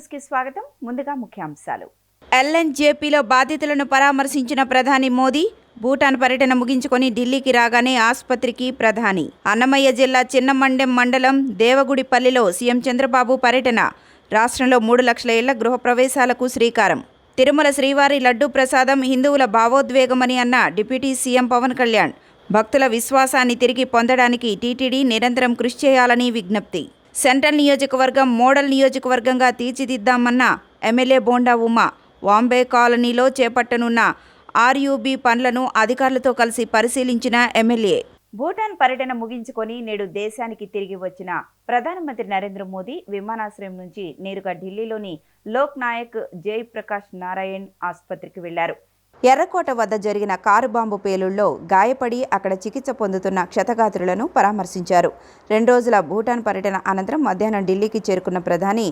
News కి స్వాగతం. ముందుగా ముఖ్యాంశాలు. ఎల్ఎన్జేపీలో బాధితులను పరామర్శించిన ప్రధాని మోదీ. భూటాన్ పర్యటన ముగించుకొని ఢిల్లీకి రాగానే ఆసుపత్రికి ప్రధాని. అన్నమయ్య జిల్లా చిన్నమండెం మండలం దేవగుడిపల్లిలో సీఎం చంద్రబాబు పర్యటన. రాష్ట్రంలో 3 లక్షల ఇళ్ల గృహప్రవేశాలకు శ్రీకారం. తిరుమల శ్రీవారి లడ్డూ ప్రసాదం హిందువుల భావోద్వేగమని అన్న డిప్యూటీ సీఎం పవన్ కళ్యాణ్. భక్తుల విశ్వాసాన్ని తిరిగి పొందడానికి టీటీడీ నిరంతరం కృషి చేయాలని విజ్ఞప్తి. సెంట్రల్ నియోజకవర్గం మోడల్ నియోజకవర్గంగా తీర్చిదిద్దామన్న ఎమ్మెల్యే బోండా ఉమా. వాంబే కాలనీలో చేపట్టనున్న ఆర్యూబీ పనులను అధికారులతో కలిసి పరిశీలించిన ఎమ్మెల్యే. భూటాన్ పర్యటన ముగించుకొని నేడు దేశానికి తిరిగి వచ్చిన ప్రధానమంత్రి నరేంద్ర మోదీ విమానాశ్రయం నుంచి నేరుగా ఢిల్లీలోని లోక్ నాయక్ జయప్రకాష్ నారాయణ్ ఆసుపత్రికి వెళ్లారు. ఎర్రకోట వద్ద జరిగిన కారు బాంబు పేలుళ్లో గాయపడి అక్కడ చికిత్స పొందుతున్న క్షతగాత్రులను పరామర్శించారు. 2 రోజుల భూటాన్ పర్యటన అనంతరం మధ్యాహ్నం ఢిల్లీకి చేరుకున్న ప్రధాని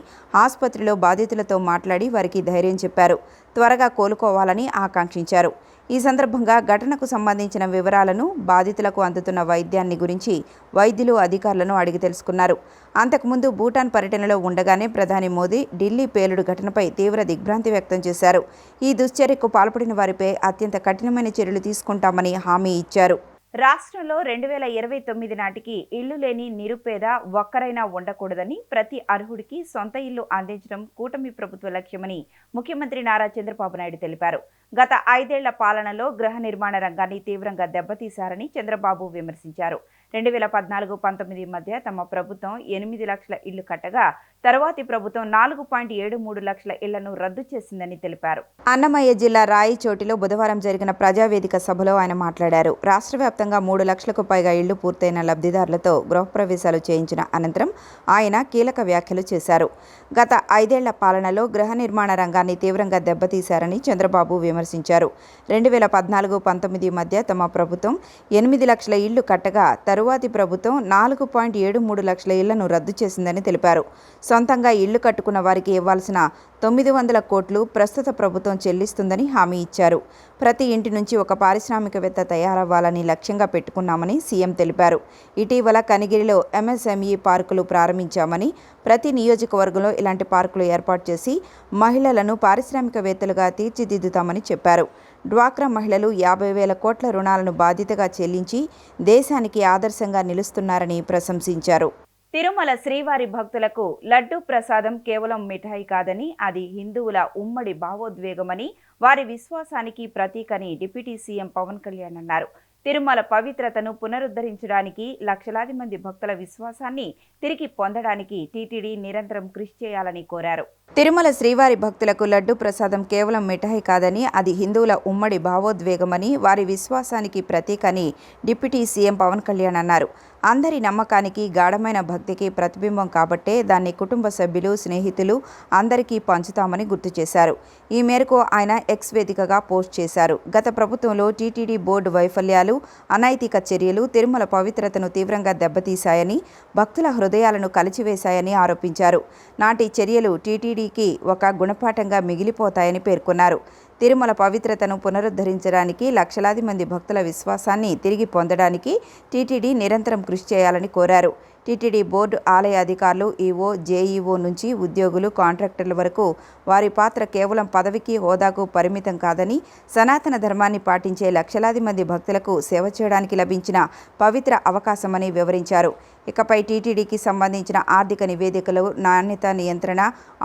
ఆసుపత్రిలో బాధితులతో మాట్లాడి వారికి ధైర్యం చెప్పారు. త్వరగా కోలుకోవాలని ఆకాంక్షించారు. ఈ సందర్భంగా ఘటనకు సంబంధించిన వివరాలను, బాధితులకు అందుతున్న వైద్యాన్ని గురించి వైద్యులు, అధికారులను అడిగి తెలుసుకున్నారు. అంతకుముందు భూటాన్ పర్యటనలో ఉండగానే ప్రధాని మోదీ ఢిల్లీ పేలుడు ఘటనపై తీవ్ర దిగ్భ్రాంతి వ్యక్తం చేశారు. ఈ దుశ్చర్యకు పాల్పడిన వారిపై అత్యంత కఠినమైన చర్యలు తీసుకుంటామని హామీ ఇచ్చారు. రాష్ట్రంలో 2029 నాటికి ఇళ్లు లేని నిరుపేద ఒక్కరైనా ఉండకూడదని, ప్రతి అర్హుడికి సొంత ఇల్లు అందించడం కూటమి ప్రభుత్వ లక్ష్యమని ముఖ్యమంత్రి నారా చంద్రబాబు నాయుడు తెలిపారు. గత 5 ఏళ్ల పాలనలో గృహ నిర్మాణ రంగాన్ని తీవ్రంగా దెబ్బతీశారని చంద్రబాబు విమర్శించారు. 2014-19 మధ్య తమ ప్రభుత్వం 8 లక్షల ఇళ్లు కట్టగా తరువాతి ప్రభుత్వం 4.73 లక్షల ఇళ్లను రద్దు చేసిందని తెలిపారు. అన్నమయ్య జిల్లా రాయచోటిలో బుధవారం జరిగిన ప్రజావేదిక సభలో ఆయన మాట్లాడారు. రాష్ట్ర వ్యాప్తంగా 3 లక్షలకు పైగా ఇళ్లు పూర్తయిన లబ్ధిదారులతో గృహప్రవేశాలు చేయించిన అనంతరం ఆయన కీలక వ్యాఖ్యలు చేశారు. గత 5 ఏళ్ల పాలనలో గృహ నిర్మాణ రంగాన్ని తీవ్రంగా దెబ్బతీశారని చంద్రబాబు విమర్శించారు. 2014-19 మధ్య తమ ప్రభుత్వం 8 లక్షల ఇళ్లు కట్టగా తరువాతి ప్రభుత్వం 4.73 లక్షల ఇళ్లను రద్దు చేసిందని తెలిపారు. సొంతంగా ఇళ్లు కట్టుకున్న వారికి ఇవ్వాల్సిన 900 కోట్లు ప్రస్తుత ప్రభుత్వం చెల్లిస్తుందని హామీ ఇచ్చారు. ప్రతి ఇంటి నుంచి ఒక పారిశ్రామికవేత్త తయారవ్వాలని లక్ష్యంగా పెట్టుకున్నామని సీఎం తెలిపారు. ఇటీవల కనిగిరిలో ఎంఎస్ఎంఈ పార్కులు ప్రారంభించామని, ప్రతి నియోజకవర్గంలో ఇలాంటి పార్కులు ఏర్పాటు చేసి మహిళలను పారిశ్రామికవేత్తలుగా తీర్చిదిద్దుతామని చెప్పారు. డ్వాక్రా మహిళలు 50,000 కోట్ల రుణాలను బాధ్యతగా చెల్లించి దేశానికి ఆదర్శంగా నిలుస్తున్నారని ప్రశంసించారు. తిరుమల శ్రీవారి భక్తులకు లడ్డూ ప్రసాదం కేవలం మిఠాయి కాదని, అది హిందువుల ఉమ్మడి భావోద్వేగమని, వారి విశ్వాసానికి ప్రతీకని డిప్యూటీ సీఎం పవన్ కళ్యాణ్ అన్నారు. తిరుమల పవిత్రతను పునరుద్ధరించడానికి, లక్షలాది మంది భక్తుల విశ్వాసాన్ని తిరిగి పొందడానికి టీటీడీ నిరంతరం కృషి చేయాలని కోరారు. తిరుమల శ్రీవారి భక్తులకు లడ్డూ ప్రసాదం కేవలం మిఠాయి కాదని, అది హిందువుల ఉమ్మడి భావోద్వేగమని, వారి విశ్వాసానికి ప్రతీకని డిప్యూటీ సీఎం పవన్ కళ్యాణ్ అన్నారు. అందరి నమ్మకానికి, గాఢమైన భక్తికి ప్రతిబింబం కాబట్టే దాన్ని కుటుంబ సభ్యులు, స్నేహితులు అందరికీ పంచుతామని గుర్తు చేశారు. ఈ మేరకు ఆయన ఎక్స్ వేదికగా పోస్ట్ చేశారు. గత ప్రభుత్వంలో టీటీడీ బోర్డు వైఫల్యాలు, అనైతిక చర్యలు తిరుమల పవిత్రతను తీవ్రంగా దెబ్బతీశాయని, భక్తుల హృదయాలను కలిచివేశాయని ఆరోపించారు. నాటి చర్యలు టీటీడీకి ఒక గుణపాఠంగా మిగిలిపోతాయని పేర్కొన్నారు. తిరుమల పవిత్రతను పునరుద్ధరించడానికి, లక్షలాది మంది భక్తుల విశ్వాసాన్ని తిరిగి పొందడానికి టీటీడీ నిరంతరం కృషి చేయాలని కోరారు. టీటీడీ బోర్డు, ఆలయ అధికారులు, ఈవో, జేఈఓ నుంచి ఉద్యోగులు, కాంట్రాక్టర్ల వరకు వారి పాత్ర కేవలం పదవికి, హోదాకు పరిమితం కాదని, సనాతన ధర్మాన్ని పాటించే లక్షలాది మంది భక్తులకు సేవ చేయడానికి లభించిన పవిత్ర అవకాశమని వివరించారు. ఇకపై టీటీడీకి సంబంధించిన ఆర్థిక నివేదికలు, నాణ్యత నియంత్రణ,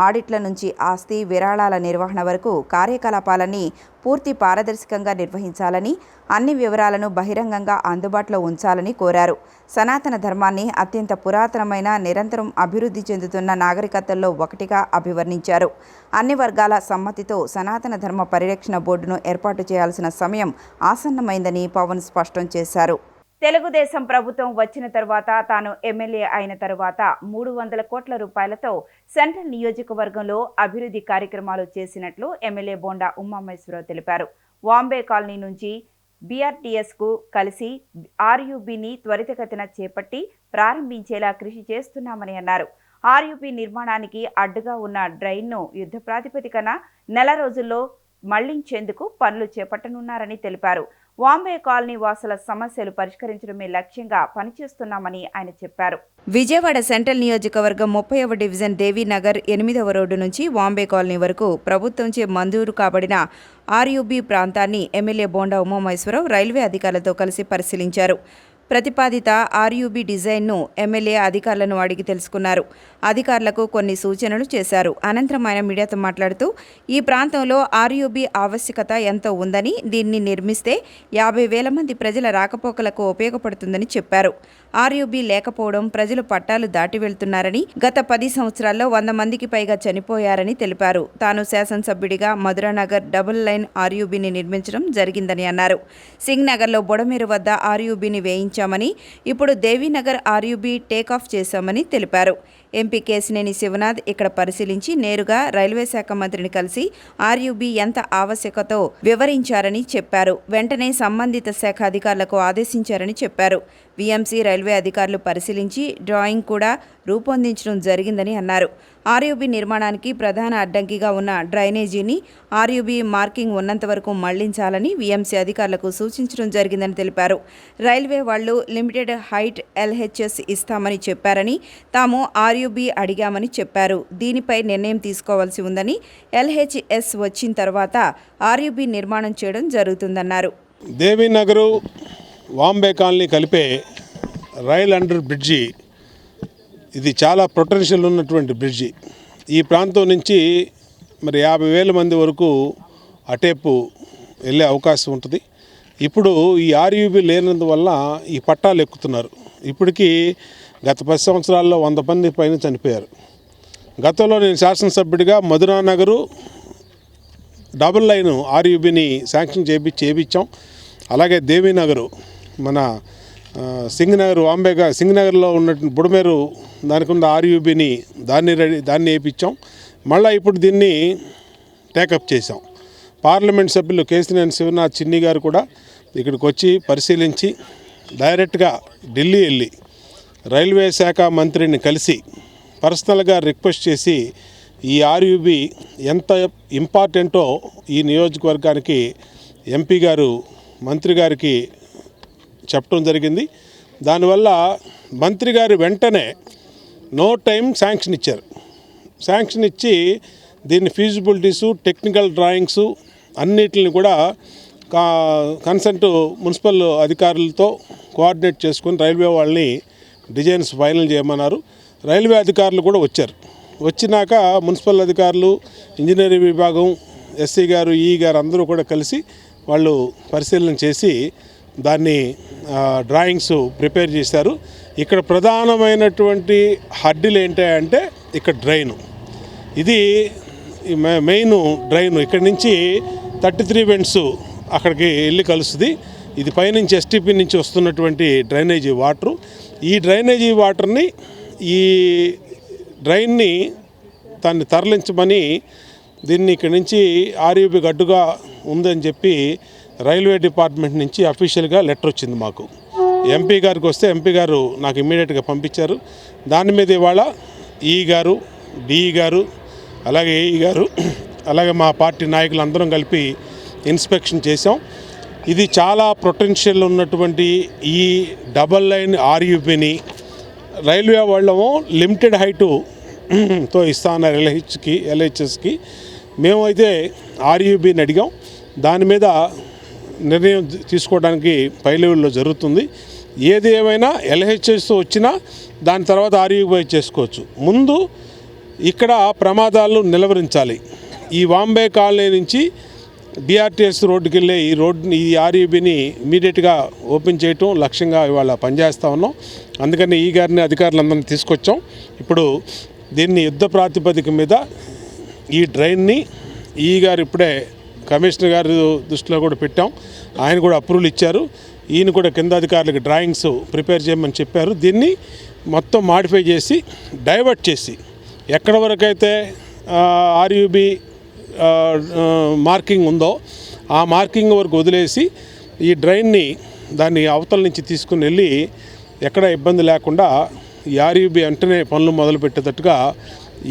ఆడిట్ల నుంచి ఆస్తి విరాళాల నిర్వహణ వరకు కార్యకలాపాలన్నీ పూర్తి పారదర్శకంగా నిర్వహించాలని, అన్ని వివరాలను బహిరంగంగా అందుబాటులో ఉంచాలని కోరారు. సనాతన ధర్మాన్ని అత్యంత పురాతనమైన, నిరంతరం అభివృద్ధి చెందుతున్న నాగరికతల్లో ఒకటిగా అభివర్ణించారు. అన్ని వర్గాల సమ్మతితో సనాతన ధర్మ పరిరక్షణ బోర్డును ఏర్పాటు చేయాల్సిన సమయం ఆసన్నమైందని పవన్ స్పష్టం చేశారు. తెలుగుదేశం ప్రభుత్వం వచ్చిన తరువాత, తాను ఎమ్మెల్యే అయిన తరువాత 300 కోట్ల రూపాయలతో సెంట్రల్ నియోజకవర్గంలో అభివృద్ధి కార్యక్రమాలు చేసినట్లు ఎమ్మెల్యే బోండా ఉమామహేశ్వరరావు తెలిపారు. వాంబే కాలనీ నుంచి బీఆర్టీఎస్కు కలిసి ఆర్యూబీని త్వరితగతిన చేపట్టి ప్రారంభించేలా కృషి చేస్తున్నామని అన్నారు. ఆర్యూబీ నిర్మాణానికి అడ్డుగా ఉన్న డ్రైన్ను యుద్ధ ప్రాతిపదికన నెల రోజుల్లో మళ్లించేందుకు పనులు చేపట్టనున్నారని తెలిపారు. వాంబే కాలనీ వాసుల సమస్యలు పరిష్కరించడమే లక్ష్యంగా పనిచేస్తున్నామని ఆయన చెప్పారు. విజయవాడ సెంట్రల్ నియోజకవర్గం 30వ డివిజన్ దేవీనగర్ 8వ రోడ్డు నుంచి వాంబే కాలనీ వరకు ప్రభుత్వంచే మంజూరు కాబడిన ఆర్యూబీ ప్రాంతాన్ని ఎమ్మెల్యే బోండా ఉమామహేశ్వరరావు రైల్వే అధికారులతో కలిసి పరిశీలించారు. ప్రతిపాదిత ఆర్యూబీ డిజైన్ను ఎమ్మెల్యే అధికారులను అడిగి తెలుసుకున్నారు. అధికారులకు కొన్ని సూచనలు చేశారు. అనంతరం ఆయన మీడియాతో మాట్లాడుతూ ఈ ప్రాంతంలో ఆర్యూబీ ఆవశ్యకత ఎంతో ఉందని, దీన్ని నిర్మిస్తే 50,000 మంది ప్రజల రాకపోకలకు ఉపయోగపడుతుందని చెప్పారు. ఆర్యూబీ లేకపోవడం ప్రజలు పట్టాలు దాటి వెళ్తున్నారని, గత 10 సంవత్సరాల్లో 100 మందికి పైగా చనిపోయారని తెలిపారు. తాను శాసనసభ్యుడిగా మధురానగర్ డబుల్ లైన్ ఆర్యూబీని నిర్మించడం జరిగిందని అన్నారు. సింగ్ నగర్లో బొడమేరు వద్ద ఆర్యూబీని వేయించామని, ఇప్పుడు దేవీనగర్ ఆర్యూబీ టేకాఫ్ చేశామని తెలిపారు. ఎంపీ కేశినేని శివనాథ్ ఇక్కడ పరిశీలించి నేరుగా రైల్వే శాఖ మంత్రిని కలిసి ఆర్యూబీ ఎంత ఆవశ్యకతో వివరించారని చెప్పారు. వెంటనే సంబంధిత శాఖ అధికారులకు ఆదేశించారని చెప్పారు. వీఎంసీ రైల్వే అధికారులు పరిశీలించి డ్రాయింగ్ కూడా రూపొందించడం జరిగిందని అన్నారు. ఆర్యూబీ నిర్మాణానికి ప్రధాన అడ్డంకిగా ఉన్న డ్రైనేజీని ఆర్యూబీ మార్కింగ్ ఉన్నంత వరకు మళ్లించాలని వీఎంసీ అధికారులకు సూచించడం జరిగిందని తెలిపారు. రైల్వే వాళ్లు లిమిటెడ్ హైట్ ఎల్హెచ్ఎస్ ఇస్తామని చెప్పారని, తాము ఆర్యూబీ అడిగామని చెప్పారు. దీనిపై నిర్ణయం తీసుకోవాల్సి ఉందని, ఎల్హెచ్ఎస్ వచ్చిన తర్వాత ఆర్యూబీ నిర్మాణం చేయడం జరుగుతుందన్నారు. దేవీనగరు వాంబే కాలనీ కలిపే రైల్ అండర్ బ్రిడ్జి, ఇది చాలా పొటెన్షియల్ ఉన్నటువంటి బ్రిడ్జి. ఈ ప్రాంతం నుంచి మరి 50,000 మంది వరకు అటేపు వెళ్ళే అవకాశం ఉంటుంది. ఇప్పుడు ఈ ఆర్యూబీ లేనందువల్ల ఈ పట్టాలు ఎక్కుతున్నారు. ఇప్పటికీ గత 10 సంవత్సరాల్లో 100 మంది పైన చనిపోయారు. గతంలో నేను శాసనసభ్యుడిగా మధురానగరు డబుల్ లైన్ ఆర్యూబీని శాంక్షన్ చేయించాం. అలాగే దేవీనగరు మన సింగనగర్ సింగనగర్లో ఉన్న బుడమేరు దానికి ఉన్న ఆర్యూబీని దాన్ని వేయించాం. మళ్ళీ ఇప్పుడు దీన్ని టేకప్ చేసాం. పార్లమెంట్ సభ్యులు కేశినేని శివనాథ్ చిన్ని గారు కూడా ఇక్కడికి వచ్చి పరిశీలించి డైరెక్ట్గా ఢిల్లీ వెళ్ళి రైల్వే శాఖ మంత్రిని కలిసి పర్సనల్గా రిక్వెస్ట్ చేసి ఈ ఆర్యూబీ ఎంత ఇంపార్టెంటో ఈ నియోజకవర్గానికి ఎంపీ గారు మంత్రి గారికి చెప్పడం జరిగింది. దానివల్ల మంత్రి గారు వెంటనే నో టైం శాంక్షన్ ఇచ్చారు. శాంక్షన్ ఇచ్చి దీని ఫీజిబిలిటీసు, టెక్నికల్ డ్రాయింగ్సు అన్నిటిని కూడా కన్సల్ట్ మున్సిపల్ అధికారులతో కోఆర్డినేట్ చేసుకొని రైల్వే వాళ్ళని డిజైన్స్ ఫైనల్ చేయమన్నారు. రైల్వే అధికారులు కూడా వచ్చారు. వచ్చినాక మున్సిపల్ అధికారులు, ఇంజనీరింగ్ విభాగం, ఎస్సీ గారు, ఈ గారు అందరూ కూడా కలిసి వాళ్ళు పరిశీలన చేసి దాన్ని డ్రాయింగ్స్ ప్రిపేర్ చేశారు. ఇక్కడ ప్రధానమైనటువంటి హడ్డీలు ఏంటంటే ఇక్కడ డ్రైను, ఇది మెయిన్ డ్రైన్. ఇక్కడ నుంచి 33 వెంట్స్ అక్కడికి వెళ్ళి కలుస్తుంది. ఇది పైనుంచి ఎస్టీపీ నుంచి వస్తున్నటువంటి డ్రైనేజీ వాటరు. ఈ డ్రైనేజీ వాటర్ని ఈ డ్రైన్ని దాన్ని తరలించమని దీన్ని ఇక్కడి నుంచి ఆర్యూబీ గడ్డుగా ఉందని చెప్పి రైల్వే డిపార్ట్మెంట్ నుంచి అఫీషియల్గా లెటర్ వచ్చింది మాకు. ఎంపీ గారికి వస్తే ఎంపీ గారు నాకు ఇమ్మీడియట్గా పంపించారు. దాని మీద ఇవాళ ఈ గారు, డిఈ గారు, అలాగే ఏఈ గారు, అలాగే మా పార్టీ నాయకులు అందరం కలిపి ఇన్స్పెక్షన్ చేసాం. ఇది చాలా పొటెన్షియల్ ఉన్నటువంటి ఈ డబల్ లైన్ ఆర్యూబీని రైల్వే వాళ్ళము లిమిటెడ్ హైటుతో ఇస్తా ఉన్నారు ఎల్హెచ్ఎస్కి. మేమైతే ఆర్యూబీని అడిగాం. దాని మీద నిర్ణయం తీసుకోవడానికి పై లెవెల్లో జరుగుతుంది. ఏది ఏమైనా ఎల్హెచ్ఎస్ వచ్చినా దాని తర్వాత ఆర్యూబీ చేసుకోవచ్చు. ముందు ఇక్కడ ప్రమాదాలను నిలవరించాలి. ఈ వాంబే కాలనీ నుంచి డిఆర్టీఎస్ రోడ్డుకి వెళ్ళే ఈ ఆర్యూబీని ఇమీడియట్గా ఓపెన్ చేయటం లక్ష్యంగా ఇవాళ పనిచేస్తూ ఉన్నాం. అందుకని ఈ గారిని అధికారులందరినీ తీసుకొచ్చాం. ఇప్పుడు దీన్ని యుద్ధ ప్రాతిపదిక మీద ఈ డ్రైన్ని ఈ గారు ఇప్పుడే కమిషనర్ గారి దృష్టిలో కూడా పెట్టాం. ఆయన కూడా అప్రూవల్ ఇచ్చారు. ఈయన కూడా కింద అధికారులకు డ్రాయింగ్స్ ప్రిపేర్ చేయమని చెప్పారు. దీన్ని మొత్తం మాడిఫై చేసి డైవర్ట్ చేసి ఎక్కడ వరకైతే ఆర్యూబీ మార్కింగ్ ఉందో ఆ మార్కింగ్ వరకు వదిలేసి ఈ డ్రైన్ని దాన్ని అవతల నుంచి తీసుకుని వెళ్ళి ఎక్కడ ఇబ్బంది లేకుండా ఈ ఆర్యూబీ వెంటనే పనులు మొదలుపెట్టేటట్టుగా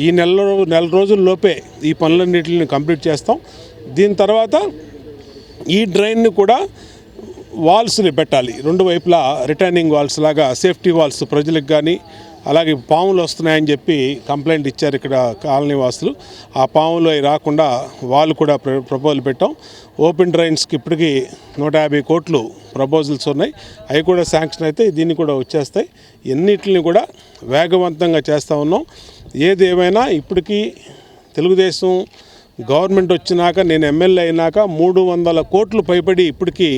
ఈ నెల రోజుల్లోపే ఈ పనులన్నింటిని కంప్లీట్ చేస్తాం. దీని తర్వాత ఈ డ్రైన్ని కూడా వాల్స్ని పెట్టాలి, రెండు వైపులా రిటర్నింగ్ వాల్స్ లాగా సేఫ్టీ వాల్స్ ప్రజలకు కానీ, అలాగే పాములు వస్తున్నాయని చెప్పి కంప్లైంట్ ఇచ్చారు ఇక్కడ కాలనీ వాసులు. ఆ పాములు అవి రాకుండా వాళ్ళు కూడా ప్రపోజల్ పెట్టాం. ఓపెన్ డ్రైన్స్కి ఇప్పటికీ 150 కోట్లు ప్రపోజల్స్ ఉన్నాయి. అవి కూడా శాంక్షన్ అయితే దీన్ని కూడా వచ్చేస్తాయి. ఎన్నిటిని కూడా వేగవంతంగా చేస్తూ ఉన్నాం. ఏది ఏమైనా ఇప్పటికీ తెలుగుదేశం గవర్నమెంట్ వచ్చినాక, నేను ఎమ్మెల్యే అయినాక 300 కోట్లు పైబడి ఇప్పటికీ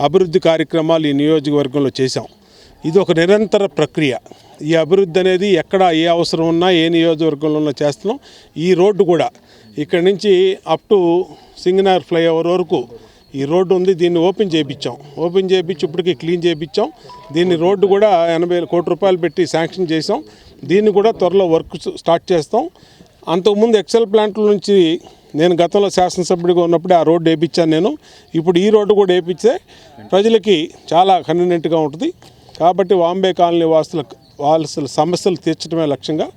అభివృద్ధి కార్యక్రమాలు ఈ నియోజకవర్గంలో చేశాం. ఇది ఒక నిరంతర ప్రక్రియ. ఈ అభివృద్ధి అనేది ఎక్కడ ఏ అవసరం ఉన్నా ఏ నియోజకవర్గంలో ఉన్నా చేస్తున్నాం. ఈ రోడ్డు కూడా ఇక్కడ నుంచి అప్ టు సింగనగర్ ఫ్లైఓవర్ వరకు ఈ రోడ్డు ఉంది. దీన్ని ఓపెన్ చేయించి ఇప్పటికీ క్లీన్ చేయించాం. దీన్ని రోడ్డు కూడా 80 కోట్ల రూపాయలు పెట్టి శాంక్షన్ చేసాం. దీన్ని కూడా త్వరలో వర్క్ స్టార్ట్ చేస్తాం. అంతకుముందు ఎక్సెల్ ప్లాంట్ల నుంచి నేను గతంలో శాసనసభ్యుడిగా ఉన్నప్పుడే ఆ రోడ్డు వేయించాను నేను. ఇప్పుడు ఈ రోడ్డు కూడా వేయించే ప్రజలకి చాలా కన్వీనియంట్గా ఉంటుంది. కాబట్టి వాంబే కాలనీ వాళ్ళ సమస్యలు తీర్చడమే లక్ష్యంగా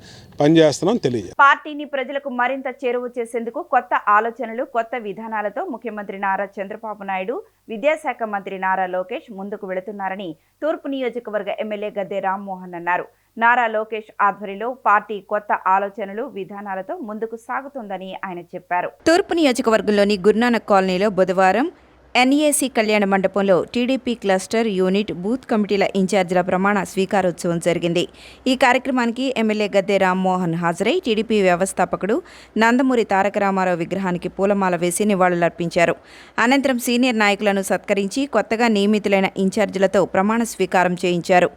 పనిచేస్తున్నాం తెలియజేస్తాం. పార్టీని ప్రజలకు మరింత చేరువ చేసేందుకు కొత్త ఆలోచనలు, కొత్త విధానాలతో ముఖ్యమంత్రి నారా చంద్రబాబు నాయుడు, విద్యాశాఖ మంత్రి నారా లోకేష్ ముందుకు వెళుతున్నారని తూర్పు నియోజకవర్గ ఎమ్మెల్యే గద్దె రామ్మోహన్ అన్నారు. నారా లోకేష్ ఆధ్వర్యంలో పార్టీ కొత్త ఆలోచనలు, విధానాలతో ముందుకు సాగుతుందని ఆయన చెప్పారు. తూర్పు నియోజకవర్గంలోని గురునానక్ కాలనీలో బుధవారం ఎన్ఏసీ కళ్యాణ మండపంలో టీడీపీ క్లస్టర్ యూనిట్ బూత్ కమిటీల ఇన్ఛార్జీల ప్రమాణ స్వీకారోత్సవం జరిగింది. ఈ కార్యక్రమానికి ఎమ్మెల్యే గద్దె రామ్మోహన్ హాజరై టీడీపీ వ్యవస్థాపకుడు నందమూరి తారక రామారావు విగ్రహానికి పూలమాల వేసి నివాళులర్పించారు. అనంతరం సీనియర్ నాయకులను సత్కరించి కొత్తగా నియమితులైన ఇన్ఛార్జీలతో ప్రమాణ స్వీకారం చేయించారు.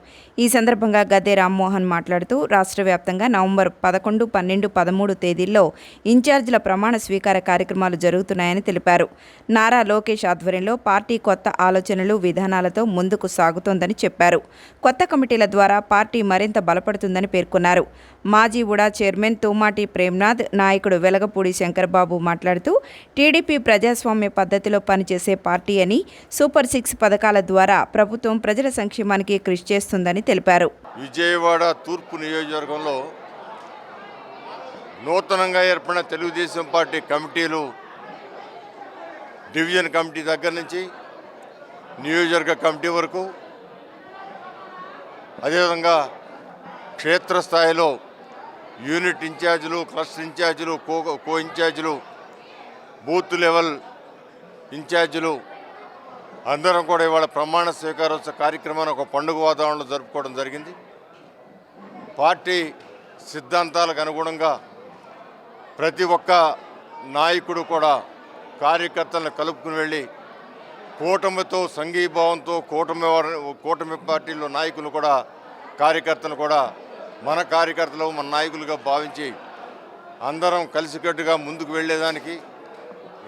ఈ సందర్భంగా గద్దె రామ్మోహన్ మాట్లాడుతూ రాష్ట్ర వ్యాప్తంగా నవంబర్ 11, 12, 13 తేదీల్లో ఇన్ఛార్జీల ప్రమాణ స్వీకార కార్యక్రమాలు జరుగుతున్నాయని తెలిపారు. నారా లోకేష్ ఆధ్వర్యంలో పార్టీ కొత్త ఆలోచనలు, విధానాలతో ముందుకు సాగుతోందని చెప్పారు. కొత్త కమిటీల ద్వారా పార్టీ మరింత బలపడుతుందని పేర్కొన్నారు. మాజీ ఉడా చైర్మన్ తూమాటి ప్రేమ్నాథ్, నాయకుడు వెలగపూడి శంకర్బాబు మాట్లాడుతూ టీడీపీ ప్రజాస్వామ్య పద్ధతిలో పనిచేసే పార్టీ అని, సూపర్ 6 పథకాల ద్వారా ప్రభుత్వం ప్రజల సంక్షేమానికి కృషి చేస్తుందని తెలిపారు. విజయవాడ తూర్పు నియోజకవర్గంలో నూతనంగా ఏర్పడిన తెలుగుదేశం పార్టీ కమిటీలు, డివిజన్ కమిటీ దగ్గర నుంచి నియోజకవర్గ కమిటీ వరకు, అదేవిధంగా క్షేత్రస్థాయిలో యూనిట్ ఇన్ఛార్జీలు, క్లస్టర్ ఇన్ఛార్జీలు, కో ఇన్ఛార్జీలు, బూత్ లెవెల్ ఇన్ఛార్జీలు అందరం కూడా ఇవాళ ప్రమాణ స్వీకారోత్సవ కార్యక్రమాన్ని ఒక పండుగ వాతావరణంలో జరుపుకోవడం జరిగింది. పార్టీ సిద్ధాంతాలకు అనుగుణంగా ప్రతి ఒక్క నాయకుడు కూడా కార్యకర్తలను కలుపుకుని వెళ్ళి కూటమితో సంఘీభావంతో కూటమి పార్టీలో నాయకులు కూడా కార్యకర్తలు కూడా మన కార్యకర్తలు, మన నాయకులుగా భావించి అందరం కలిసికట్టుగా ముందుకు వెళ్ళేదానికి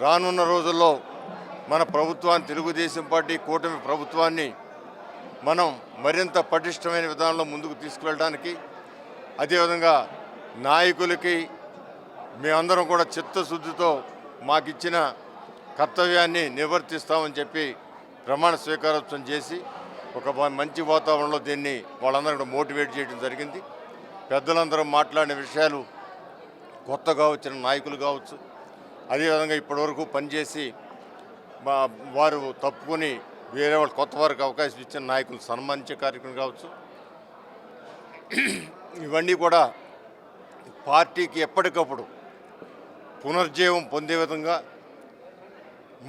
రానున్న రోజుల్లో మన ప్రభుత్వాన్ని, తెలుగుదేశం పార్టీ కూటమి ప్రభుత్వాన్ని మనం మరింత పటిష్టమైన విధానంలో ముందుకు తీసుకువెళ్ళడానికి, అదేవిధంగా నాయకులకి మేమందరం కూడా చిత్తశుద్ధితో మాకిచ్చిన కర్తవ్యాన్ని నిర్వర్తిస్తామని చెప్పి ప్రమాణ స్వీకారోత్సవం చేసి ఒక మంచి వాతావరణంలో దీన్ని వాళ్ళందరూ కూడా మోటివేట్ చేయడం జరిగింది. పెద్దలందరూ మాట్లాడిన విషయాలు, కొత్తగా వచ్చిన నాయకులు కావచ్చు, అదేవిధంగా ఇప్పటివరకు పనిచేసి వారు తప్పుకొని వేరే వాళ్ళు కొత్త వారికి అవకాశం ఇచ్చిన నాయకులు సన్మానించే కార్యక్రమం కావచ్చు, ఇవన్నీ కూడా పార్టీకి ఎప్పటికప్పుడు పునర్జీవం పొందే విధంగా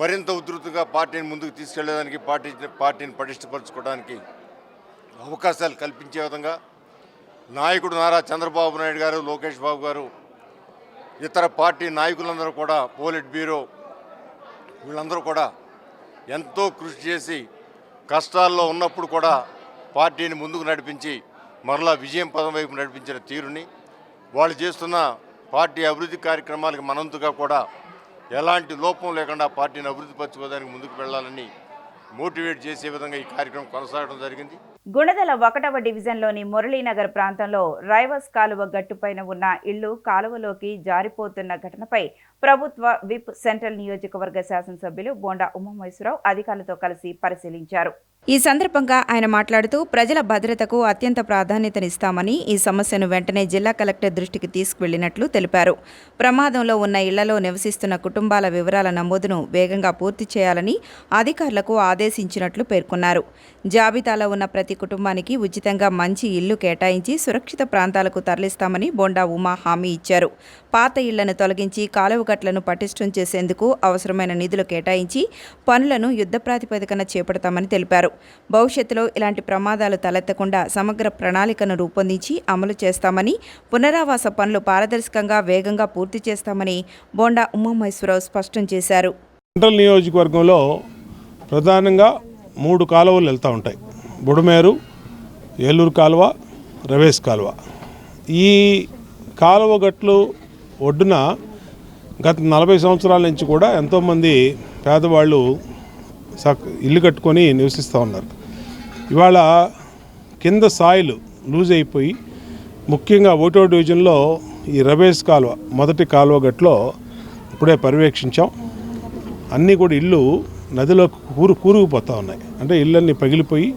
మరింత ఉధృతంగా పార్టీని ముందుకు తీసుకెళ్లేదానికి, పార్టీని పటిష్టపరచుకోవడానికి అవకాశాలు కల్పించే విధంగా నాయకుడు నారా చంద్రబాబు నాయుడు గారు, లోకేష్ బాబు గారు, ఇతర పార్టీ నాయకులందరూ కూడా, పోలిట్ బ్యూరో వీళ్ళందరూ కూడా ఎంతో కృషి చేసి కష్టాల్లో ఉన్నప్పుడు కూడా పార్టీని ముందుకు నడిపించి మరలా విజయం పదం వైపు నడిపించిన తీరుని, వాళ్ళు చేస్తున్న పార్టీ అభివృద్ధి కార్యక్రమాలకు మనంతుగా కూడా ఎలాంటి లోపం లేకుండా పార్టీని అభివృద్ధి పరచుకోవడానికి ముందుకు వెళ్లాలని మోటివేట్ చేసే విధంగా ఈ కార్యక్రమం కొనసాగడం జరిగింది. గుణదల 1వ డివిజన్లోని మురళీనగర్ ప్రాంతంలో రైవస్ కాలువ గట్టుపైన ఉన్న ఇళ్లు కాలువలోకి జారిపోతున్న ఘటనపై ప్రభుత్వ విప్ సెంట్రల్ నియోజకవర్గ శాసనసభ్యులు బోండా ఉమామహేశ్వరరావు అధికారులతో కలిసి పరిశీలించారు. ఈ సందర్భంగా ఆయన మాట్లాడుతూ ప్రజల భద్రతకు అత్యంత ప్రాధాన్యతనిస్తామని ఈ సమస్యను వెంటనే జిల్లా కలెక్టర్ దృష్టికి తీసుకువెళ్లినట్లు తెలిపారు. ప్రమాదంలో ఉన్న ఇళ్లలో నివసిస్తున్న కుటుంబాల వివరాల నమోదును వేగంగా పూర్తి చేయాలని అధికారులకు ఆదేశించినట్లు పేర్కొన్నారు. జాబితాలో ఉన్న ప్రతి కుటుంబానికి ఉచితంగా మంచి ఇల్లు కేటాయించి సురక్షిత ప్రాంతాలకు తరలిస్తామని బోండా ఉమా హామీ ఇచ్చారు. పాత ఇళ్లను తొలగించి కాలువగట్లను పటిష్టం చేసేందుకు అవసరమైన నిధులు కేటాయించి పనులను యుద్ధ ప్రాతిపదికన చేపడతామని తెలిపారు. భవిష్యత్తులో ఇలాంటి ప్రమాదాలు తలెత్తకుండా సమగ్ర ప్రణాళికను రూపొందించి అమలు చేస్తామని, పునరావాస పనులు పారదర్శకంగా వేగంగా పూర్తి చేస్తామని బోండా ఉమామహేశ్వరరావు స్పష్టం చేశారు. సెంట్రల్ నియోజకవర్గంలో ప్రధానంగా 3 కాలువలు వెళ్తూ ఉంటాయి. బుడమేరు, ఏలూరు కాలువ, రవేస్ కాలువ. ఈ కాలువ గట్లు ఒడ్డున గత 40 సంవత్సరాల నుంచి కూడా ఎంతోమంది పేదవాళ్ళు ఇల్లు కట్టుకొని నివసిస్తూ ఉన్నారు. ఇవాళ కింద సాయిల్ లూజ్ అయిపోయి ముఖ్యంగా 1వ డివిజన్లో ఈ రవేస్ కాలువ మొదటి కాలువ గట్లో ఇప్పుడే పర్యవేక్షించాం. అన్నీ కూడా ఇల్లు నదిలో కూరుకుపోతూ ఉన్నాయి. అంటే ఇళ్ళన్నీ పగిలిపోయి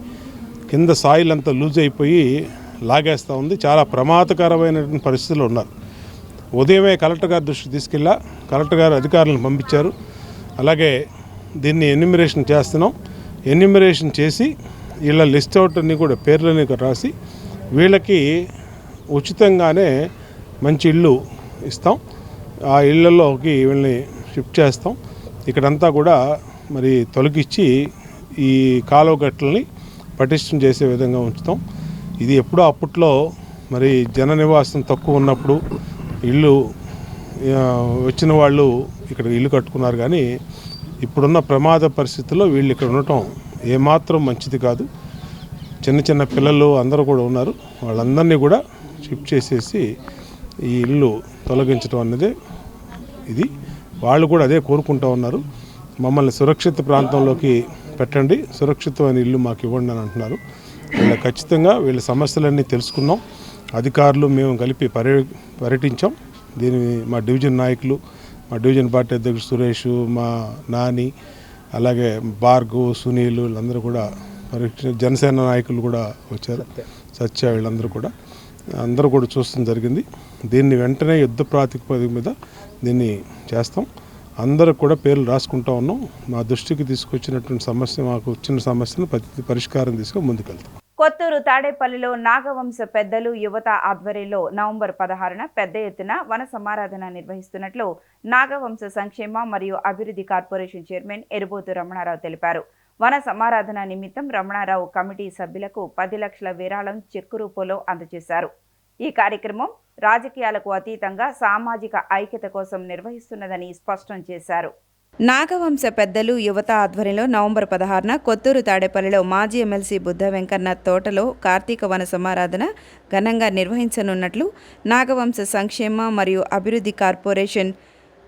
కింద సాయిల్ అంతా లూజ్ అయిపోయి లాగేస్తూ ఉంది. చాలా ప్రమాదకరమైనటువంటి పరిస్థితులు ఉన్నారు. ఉదయమే కలెక్టర్ గారి దృష్టికి తీసుకెళ్ళా. కలెక్టర్ గారు అధికారులను పంపించారు. అలాగే దీన్ని ఎన్యూమరేషన్ చేస్తున్నాం. ఎన్యూమరేషన్ చేసి వీళ్ళ లిస్ట్ అవుట్ అన్ని కూడా పేర్లని రాసి వీళ్ళకి ఉచితంగానే మంచి ఇల్లు ఇస్తాం. ఆ ఇళ్లలోకి వీళ్ళని షిఫ్ట్ చేస్తాం. ఇక్కడంతా కూడా మరి తొలగించి ఈ కాలువ గట్లని పటిష్టం చేసే విధంగా ఉంచుతాం. ఇది ఎప్పుడో అప్పట్లో మరి జన నివాసం తక్కువ ఉన్నప్పుడు ఇల్లు వచ్చిన వాళ్ళు ఇక్కడ ఇల్లు కట్టుకున్నారు. కానీ ఇప్పుడున్న ప్రమాద పరిస్థితుల్లో వీళ్ళు ఇక్కడ ఉండటం ఏమాత్రం మంచిది కాదు. చిన్న చిన్న పిల్లలు అందరూ కూడా ఉన్నారు. వాళ్ళందరినీ కూడా షిఫ్ట్ చేసేసి ఈ ఇల్లు తొలగించడం అన్నదే ఇది. వాళ్ళు కూడా అదే కోరుకుంటూ ఉన్నారు. మమ్మల్ని సురక్షిత ప్రాంతంలోకి పెట్టండి, సురక్షితమైన ఇల్లు మాకు ఇవ్వండి అని అంటున్నారు. వీళ్ళ ఖచ్చితంగా వీళ్ళ సమస్యలన్నీ తెలుసుకున్నాం. అధికారులు మేము కలిపి పర్యటించాం. దీని మా డివిజన్ నాయకులు, మా డివిజన్ పార్టీ అధ్యక్షుడు సురేష్, మా నాని, అలాగే భార్గవ్, సునీల్ వీళ్ళందరూ కూడా జనసేన నాయకులు కూడా వచ్చారు. సత్య వీళ్ళందరూ కూడా అందరూ కూడా చూడడం జరిగింది. దీన్ని వెంటనే యుద్ధ ప్రాతిపదిక మీద దీన్ని చేస్తాం. అందరూ కూడా పేర్లు రాసుకుంటూ ఉన్నాం. మా దృష్టికి తీసుకొచ్చినటువంటి సమస్య, మాకు వచ్చిన సమస్యను పరిష్కారం తీసుకొని ముందుకెళ్తాం. కొత్తూరు తాడేపల్లిలో నాగవంశ పెద్దలు యువత ఆధ్వర్యంలో నవంబర్ 16న పెద్ద ఎత్తున వన సమారాధన నిర్వహిస్తున్నట్లు నాగవంశ సంక్షేమ మరియు అభివృద్ధి కార్పొరేషన్ చైర్మన్ ఎరుబోతు రమణారావు తెలిపారు. వన సమారాధన నిమిత్తం రమణారావు కమిటీ సభ్యులకు 10 లక్షల విరాళం చెక్కు రూపంలో అందజేశారు. ఈ కార్యక్రమం రాజకీయాలకు అతీతంగా సామాజిక ఐక్యత కోసం నిర్వహిస్తున్నదని స్పష్టం చేశారు. నాగవంశ పెద్దలు యువత ఆధ్వర్యంలో నవంబర్ 16న కొత్తూరు తాడేపల్లిలో మాజీ ఎమ్మెల్సీ బుద్ధ వెంకన్న తోటలో కార్తీక వన సమారాధన ఘనంగా నిర్వహించనున్నట్లు నాగవంశ సంక్షేమ మరియు అభివృద్ధి కార్పొరేషన్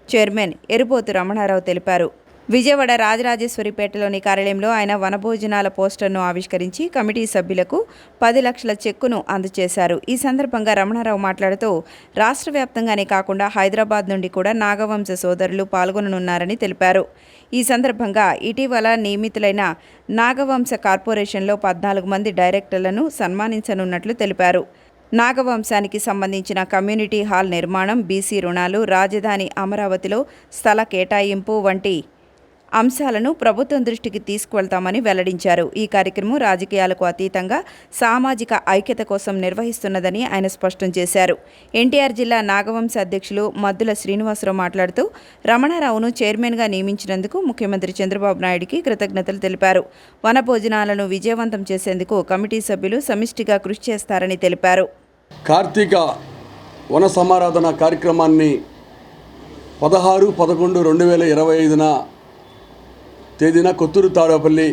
చైర్మన్ ఎరుబోతు రమణారావు తెలిపారు. విజయవాడ రాజరాజేశ్వరిపేటలోని కార్యాలయంలో ఆయన వనభోజనాల పోస్టర్ను ఆవిష్కరించి కమిటీ సభ్యులకు 10 లక్షల చెక్కును అందజేశారు. ఈ సందర్భంగా రమణారావు మాట్లాడుతూ రాష్ట్ర వ్యాప్తంగానే కాకుండా హైదరాబాద్ నుండి కూడా నాగవంశ సోదరులు పాల్గొననున్నారని తెలిపారు. ఈ సందర్భంగా ఇటీవల నియమితులైన నాగవంశ కార్పొరేషన్లో 14 మంది డైరెక్టర్లను సన్మానించనున్నట్లు తెలిపారు. నాగవంశానికి సంబంధించిన కమ్యూనిటీ హాల్ నిర్మాణం, బీసీ రుణాలు, రాజధాని అమరావతిలో స్థల కేటాయింపు వంటి అంశాలను ప్రభుత్వం దృష్టికి తీసుకువెళ్తామని వెల్లడించారు. ఈ కార్యక్రమం రాజకీయాలకు అతీతంగా సామాజిక ఐక్యత కోసం నిర్వహిస్తున్నదని ఆయన స్పష్టం చేశారు. ఎన్టీఆర్ జిల్లా నాగవంశ అధ్యక్షులు మద్దుల శ్రీనివాసరావు మాట్లాడుతూ రమణారావును చైర్మన్గా నియమించినందుకు ముఖ్యమంత్రి చంద్రబాబు నాయుడికి కృతజ్ఞతలు తెలిపారు. వన భోజనాలను విజయవంతం చేసేందుకు కమిటీ సభ్యులు సమిష్టిగా కృషి చేస్తారని తెలిపారు. కార్తీక వన సమారాధన కార్యక్రమాన్ని 16/11/2025 తేదీన కొత్తూరు తాడేపల్లి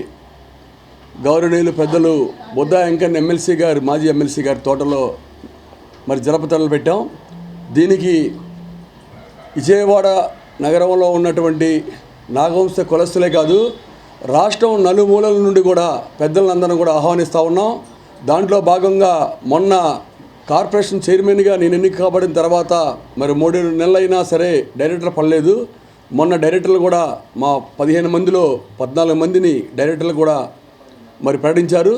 గౌరవనీయులు పెద్దలు బుద్ధ వెంకన్న ఎమ్మెల్సీ గారు, మాజీ ఎమ్మెల్సీ గారి తోటలో మరి జరపతలు పెట్టాం. దీనికి విజయవాడ నగరంలో ఉన్నటువంటి నాగవంశ కులస్తులే కాదు, రాష్ట్రం నలుమూలల నుండి కూడా పెద్దలందరం కూడా ఆహ్వానిస్తూ ఉన్నాం. దాంట్లో భాగంగా మొన్న కార్పొరేషన్ చైర్మన్గా నేను ఎన్నిక కాబడిన తర్వాత మరి 3 నెలలైనా సరే డైరెక్టర్ పడలేదు. మొన్న డైరెక్టర్లు కూడా మా 15 మందిలో 14 మందిని డైరెక్టర్లు కూడా మరి ప్రకటించారు.